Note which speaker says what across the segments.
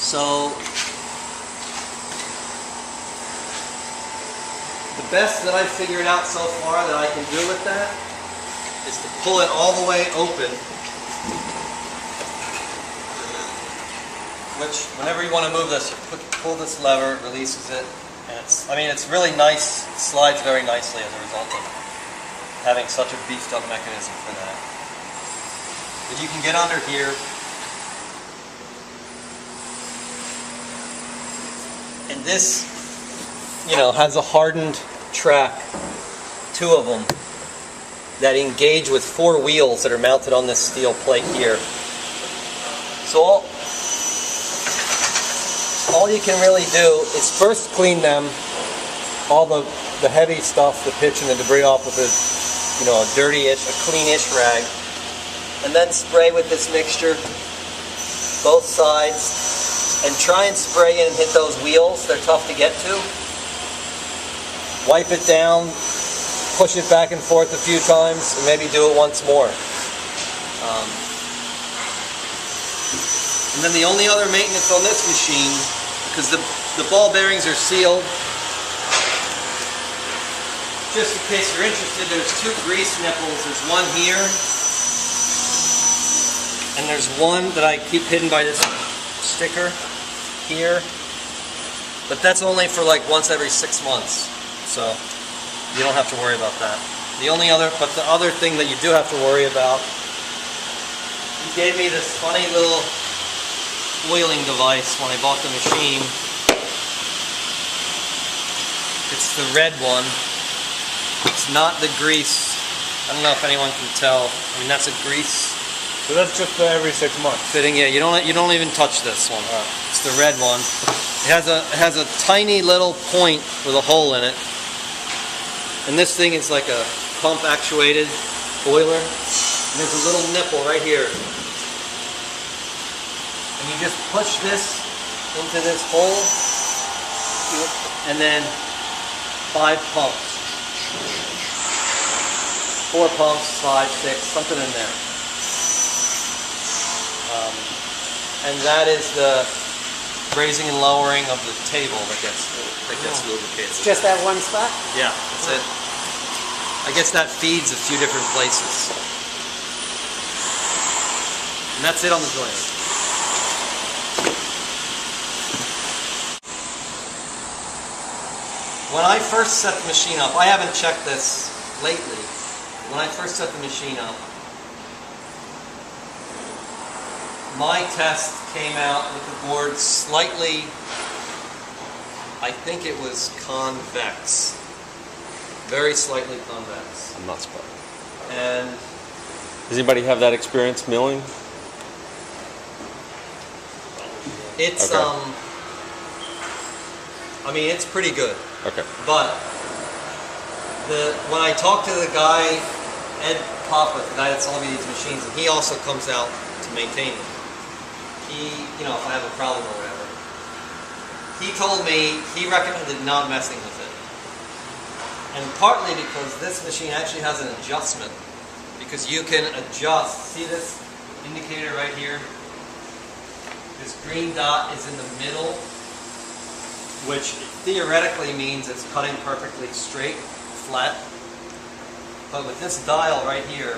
Speaker 1: So the best that I've figured out so far that I can do with that is to pull it all the way open, which whenever you want to move this, you pull this lever, it releases it, and it's really nice, it slides very nicely as a result of having such a beefed up mechanism for that. But you can get under here and this, has a hardened track, 2 of them, that engage with 4 wheels that are mounted on this steel plate here. So all you can really do is first clean them, all the heavy stuff, the pitch and the debris off with a dirty-ish, a clean-ish rag, and then spray with this mixture both sides, and try and spray and hit those wheels. They're tough to get to. Wipe it down, push it back and forth a few times, and maybe do it once more. And then the only other maintenance on this machine, because the ball bearings are sealed, just in case you're interested, there's 2 grease nipples. There's one here, and there's one that I keep hidden by this sticker here. But that's only for like once every 6 months, so you don't have to worry about that. The other thing that you do have to worry about, he gave me this funny little oiling device when I bought the machine. It's the red one. It's not the grease. I don't know if anyone can tell. I mean, that's a grease.
Speaker 2: So that's just for every 6 months.
Speaker 1: Fitting, yeah. You don't even touch this one. It's the red one. It has a tiny little point with a hole in it, and this thing is like a pump actuated boiler. And there's a little nipple right here, and you just push this into this hole, and then 5 pumps. 4 pumps, 5, 6, something in there. And that is the raising and lowering of the table that gets lubricated.
Speaker 3: It's just that one spot?
Speaker 1: Yeah, that's it. I guess that feeds a few different places. And that's it on the joiner. When I first set the machine up, I haven't checked this lately. When I first set the machine up, my test came out with the board slightly, I think it was convex. Very slightly convex.
Speaker 4: I'm not surprised.
Speaker 1: And
Speaker 4: does anybody have that experience milling?
Speaker 1: It's
Speaker 4: okay.
Speaker 1: I mean, it's pretty good.
Speaker 4: Okay.
Speaker 1: But when I talked to the guy, Ed Papa, the guy that sold me these machines, and he also comes out to maintain them. If I have a problem or whatever, he told me he recommended not messing with it. And partly because this machine actually has an adjustment, because you can adjust. See this indicator right here? This green dot is in the middle, which theoretically means it's cutting perfectly straight, flat. But with this dial right here,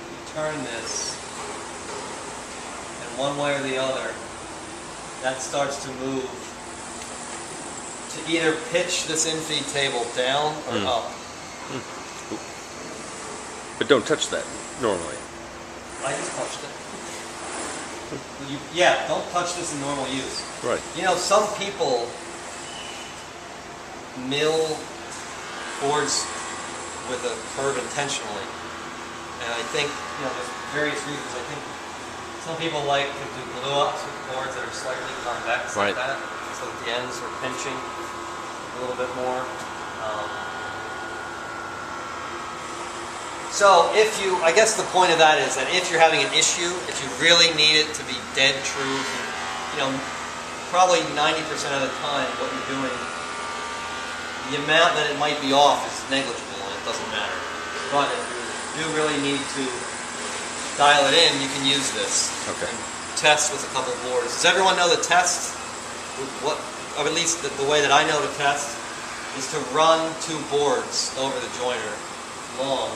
Speaker 1: you turn this, and one way or the other, that starts to move to either pitch this infeed table down or up.
Speaker 4: But don't touch that normally.
Speaker 1: I just touched it. Yeah, don't touch this in normal use.
Speaker 4: Right.
Speaker 1: Some people mill boards with a curve intentionally. And I think, there's various reasons. I think some people like to do glue-ups with boards that are slightly convex like that, so that the ends are pinching a little bit more. So I guess the point of that is that if you're having an issue, if you really need it to be dead true, probably 90% of the time what you're doing, the amount that it might be off is negligible and it doesn't matter. But if you do really need to dial it in, you can use this.
Speaker 4: Okay.
Speaker 1: And test with a couple boards. Does everyone know the test? What, or at least the way that I know to test is to run 2 boards over the joiner long.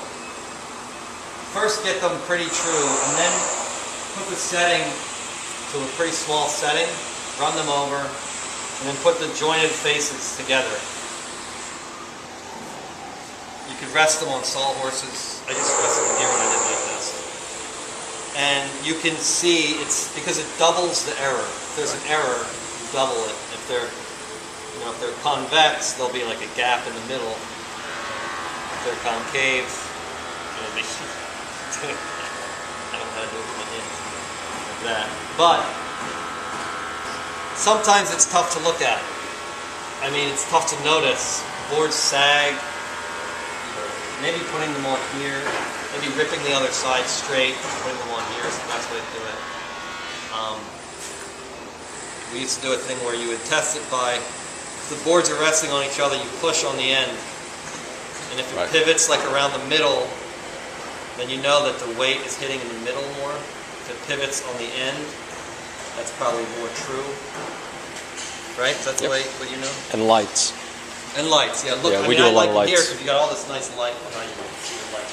Speaker 1: First get them pretty true, and then put the setting to a pretty small setting, run them over, and then put the jointed faces together. You could rest them on sawhorses. I just rested them here when I did my test. And you can see, it's because it doubles the error. If there's an error, you double it. If they're, you know, if they're convex, there'll be like a gap in the middle. If they're concave, it'll be I don't know how to do it with my hands like that. But sometimes it's tough to look at. I mean, it's tough to notice. Boards sag. Maybe putting them on here. Maybe ripping the other side straight, putting them on here is the best way to do it. We used to do a thing where you would test it by, if the boards are resting on each other, you push on the end. And if it pivots like around the middle, then you know that the weight is hitting in the middle more. If it pivots on the end, that's probably more true. Right? Is that the way what you know?
Speaker 4: And lights.
Speaker 1: And lights, yeah. Look,
Speaker 4: Yeah,
Speaker 1: I
Speaker 4: we
Speaker 1: mean,
Speaker 4: do
Speaker 1: I
Speaker 4: a lot
Speaker 1: like
Speaker 4: of
Speaker 1: it here
Speaker 4: lights.
Speaker 1: because you got all this nice light behind you. You can see the light.